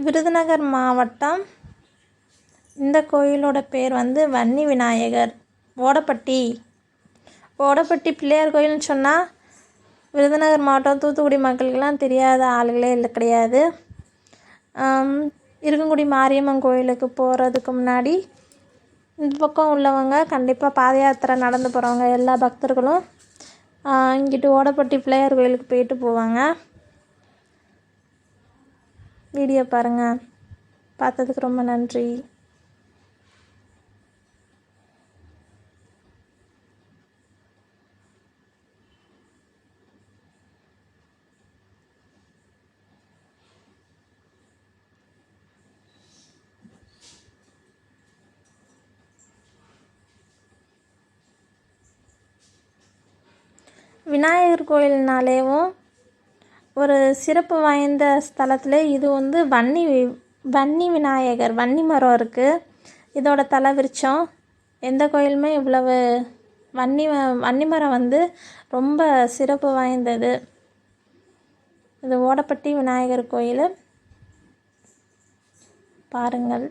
விருதுநகர் மாவட்டம். இந்த கோயிலோட பேர் வந்து வன்னி விநாயகர். ஓடப்பட்டி பிள்ளையார் கோயில்னு சொன்னால் விருதுநகர் மாவட்டம் தூத்துக்குடி மக்களுக்கெல்லாம் தெரியாத ஆளுகளே கிடையாது. இருக்கங்குடி மாரியம்மன் கோயிலுக்கு போகிறதுக்கு முன்னாடி இந்த பக்கம் உள்ளவங்க கண்டிப்பாக பாத யாத்திரை நடந்து போகிறவங்க எல்லா பக்தர்களும் இங்கிட்டு ஓடப்பட்டி பிள்ளையார் கோயிலுக்கு போயிட்டு போவாங்க. வீடியோ பாருங்கள். பார்த்ததுக்கு ரொம்ப நன்றி. விநாயகர் கோயில்னாலேவும் ஒரு சிறப்பு வாய்ந்த ஸ்தலத்தில் இது வந்து வன்னி விநாயகர், வன்னி மரம் இருக்குது. இதோட தலை விருட்சம். எந்த கோயிலுமே இவ்வளவு வன்னி மரம் வந்து ரொம்ப சிறப்பு வாய்ந்தது. இது ஓடப்பட்டி விநாயகர் கோயில். பாருங்கள்.